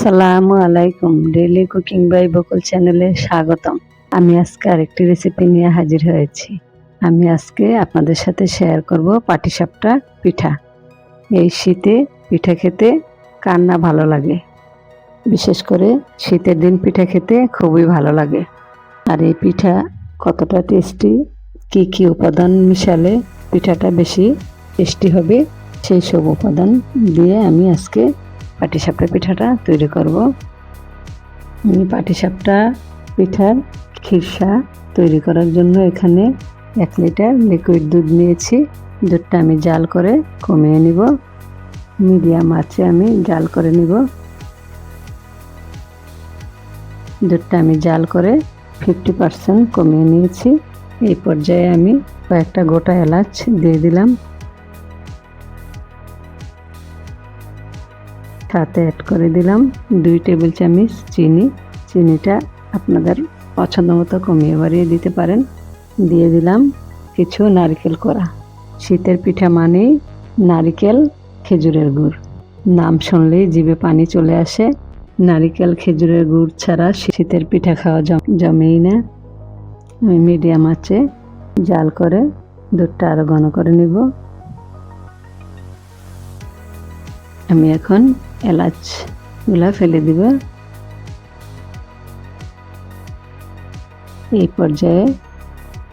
আসসালামু আলাইকুম। Daily cooking by বকুল চ্যানেলে স্বাগতম। আমি আজকে আরেকটি রেসিপি নিয়ে হাজির হয়েছি। আমি আজকে আপনাদের সাথে শেয়ার করব পাটিসাপটা পিঠা। এই শীতে পিঠা খেতে কার না ভালো লাগে, বিশেষ করে শীতের দিন পিঠা খেতে খুবই ভালো লাগে। আর এই পিঠা কতটা টেস্টি, কি কি উপাদান মিশালে পিঠাটা বেশি টেস্টি হবে, সেই সব উপাদান দিয়ে আমি আজকে পাটিসাপটা পিঠাটা তৈরি করব। আমি পাটিসাপটা পিঠার খিরসা তৈরি করার জন্য এখানে 1 লিটার লিকুইড দুধ নিয়েছি। দুধটা আমি জাল করে কমিয়ে নিব। মিডিয়াম আঁচে আমি জাল করে নিব। দুধটা আমি জাল করে 50% কমিয়ে নিয়েছি। এই পর্যায়ে আমি কয়েকটা গোটা এলাচ দিয়ে দিলাম। সাথে অ্যাড করে দিলাম 2 টেবিল চামচ চিনি। চিনিটা আপনাদের পছন্দ মতো কমিয়ে বাড়িয়ে দিতে পারেন। দিয়ে দিলাম কিছু নারকেল কোড়া। শীতের পিঠা মানেই নারকেল খেজুরের গুড়, নাম শুনলেই জিভে পানি চলে আসে। নারকেল খেজুরের গুড় ছাড়া শীতের পিঠা খাওয়া জমেই না। আমি মিডিয়াম আঁচে জাল করে দুধটা আরো ঘন করে নিব। আমি এখন এলাচগুলা ফেলে দিব। এই পর্যায়ে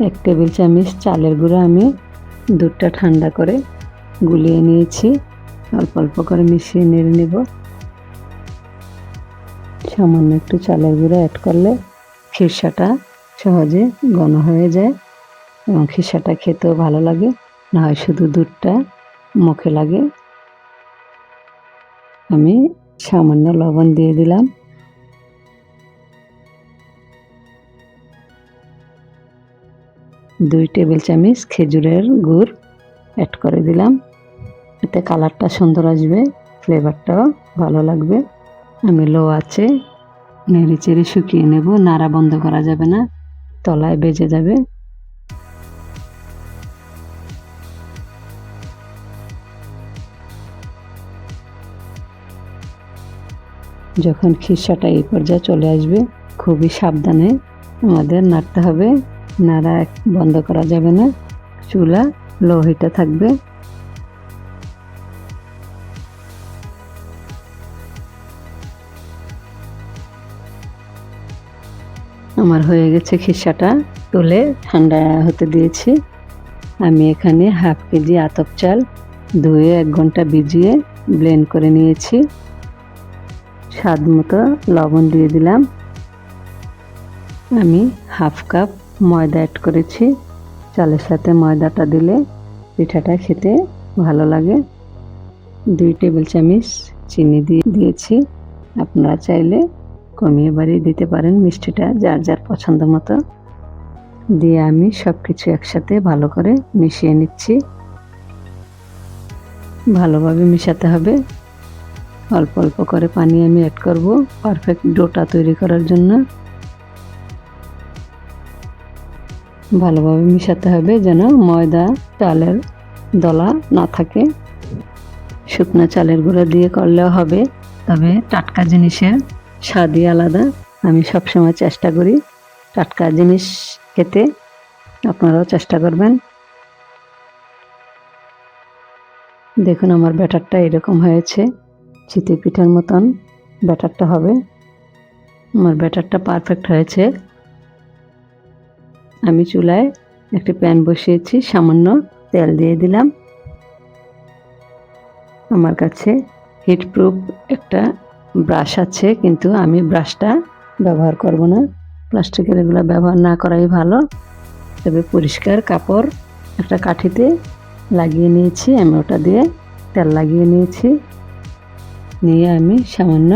1 টেবিল চামচ চালের গুঁড়া আমি দুধটা ঠান্ডা করে গুলিয়ে নিয়েছি। অল্প অল্প করে মিশিয়ে নেড়ে নেব। সামান্য একটু চালের গুঁড়া অ্যাড করলে খিরসাটা সহজে ঘন হয়ে যায় এবং খিরসাটা খেতেও ভালো লাগে, না হয় শুধু দুধটা মুখে লাগে। আমি সামান্য লবণ দিয়ে দিলাম। দুই টেবিল চামচ খেজুরের গুড় অ্যাড করে দিলাম। এতে কালারটা সুন্দর আসবে, ফ্লেভারটাও ভালো লাগবে। আমি লো আঁচে নেড়ে চেড়ে শুকিয়ে নেব। নাড়া বন্ধ করা যাবে না, তলায় বেজে যাবে। যখন খিরসাটা এই পর্যায়ে চলে আসবে, খুবই সাবধানে আমাদের নাড়তে হবে। নাড়া বন্ধ করা যাবে না, চুলা লো হিটে থাকবে। আমার হয়ে গেছে খিরসাটা, তুলে ঠান্ডা হতে দিয়েছি। আমি এখানে হাফ কেজি আতপ চাল ধুয়ে 1 ঘন্টা ভিজিয়ে ব্লেন্ড করে নিয়েছি। স্বাদ মতো লবণ দিয়ে দিলাম। আমি হাফ কাপ ময়দা অ্যাড করেছি। চালের সাথে ময়দাটা দিলে পিঠাটা খেতে ভালো লাগে। 2 টেবিল চামচ চিনি দিয়েছি। আপনারা চাইলে কমিয়ে বাড়িয়ে দিতে পারেন মিষ্টিটা যার যার পছন্দ মতো। দিয়ে আমি সব কিছু একসাথে ভালো করে মিশিয়ে নিচ্ছি। ভালোভাবে মিশাতে হবে। অল্প অল্প করে পানি আমি অ্যাড করব পারফেক্ট ডোটা তৈরি করার জন্য। ভালোভাবে মিশাতে হবে যেন ময়দা চালের দলা না থাকে। শুকনো চালের গুঁড়া দিয়ে করলেও হবে, তবে টাটকা জিনিসের স্বাদই আলাদা। আমি সবসময় চেষ্টা করি টাটকা জিনিস খেতে, আপনারাও চেষ্টা করবেন। দেখুন আমার ব্যাটারটা এরকম হয়েছে, চিতই পিঠার মতন ব্যাটারটা হবে। আমার ব্যাটারটা পারফেক্ট হয়েছে। আমি চুলায় একটি প্যান বসিয়েছি, সামান্য তেল দিয়ে দিলাম। আমার কাছে হিট প্রুফ একটা ব্রাশ আছে, কিন্তু আমি ব্রাশটা ব্যবহার করব না। প্লাস্টিকের এগুলো ব্যবহার না করাই ভালো। তবে পরিষ্কার কাপড় একটা কাঠিতে লাগিয়ে নিয়েছি। আমি ওটা দিয়ে তেল লাগিয়ে নিয়েছি। নিয়ে আমি সামান্য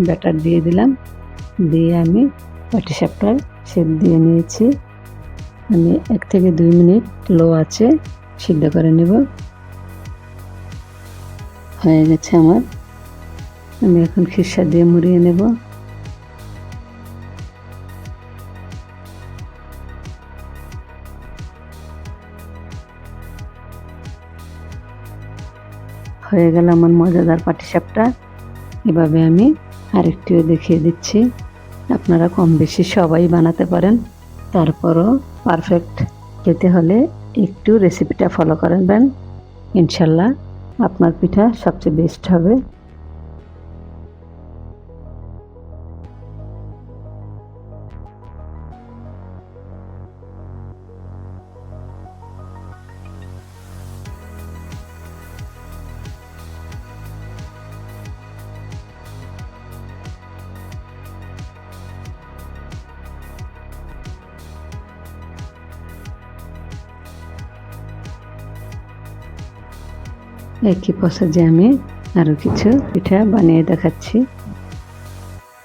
ব্যাটার দিয়ে দিলাম। দিয়ে আমি পাটিসাপটার শেপ দিয়ে নিয়েছি। আমি 1 থেকে 2 মিনিট লো আঁচে সিদ্ধ করে নেব। হয়ে গেছে আমার। আমি এখন খিরসা দিয়ে মুড়িয়ে নেব। হয়ে গেল আমার মজাদার পাটিসাপটা। এভাবে আমি আরেকটিও দেখিয়ে দিচ্ছি। আপনারা কম বেশি সবাই বানাতে পারেন, তারপরও পারফেক্ট খেতে হলে একটু রেসিপিটা ফলো করবেন, ইনশাল্লাহ আপনার পিঠা সবচেয়ে বেস্ট হবে। একই প্রসেসে আমি আরও কিছু পিঠা বানিয়ে দেখাচ্ছি।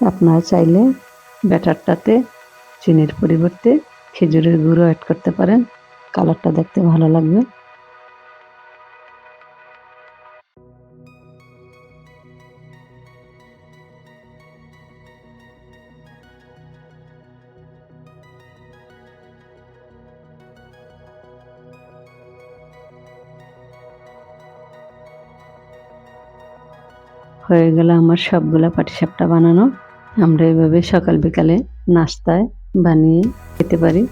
আপনারা চাইলে ব্যাটারটাতে চিনির পরিবর্তে খেজুরের গুঁড়ো অ্যাড করতে পারেন, কালারটা দেখতে ভালো লাগবে। হয়ে গেল আমার সবগুলা পাটিসাপটা বানানো। আমরা এভাবে সকাল বিকালে নাস্তায় বানিয়ে খেতে পারি,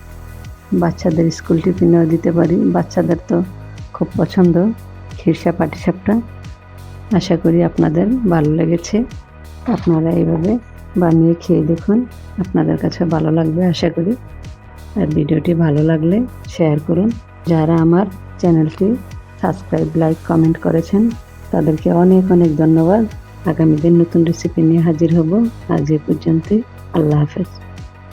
বাচ্চাদের স্কুল টিফিনেও দিতে পারি। বাচ্চাদের তো খুব পছন্দ খিরসা পাটিসাপটা। আশা করি আপনাদের ভালো লেগেছে। আপনারা এইভাবে বানিয়ে খেয়ে দেখুন, আপনাদের কাছে ভালো লাগবে আশা করি। আর ভিডিওটি ভালো লাগলে শেয়ার করুন। যারা আমার চ্যানেলটি সাবস্ক্রাইব, লাইক, কমেন্ট করেছেন তাদেরকে অনেক অনেক ধন্যবাদ। আগামী দিন নতুন রেসিপি নিয়ে হাজির হব। আজ এ পর্যন্তই। আল্লাহ হাফেজ।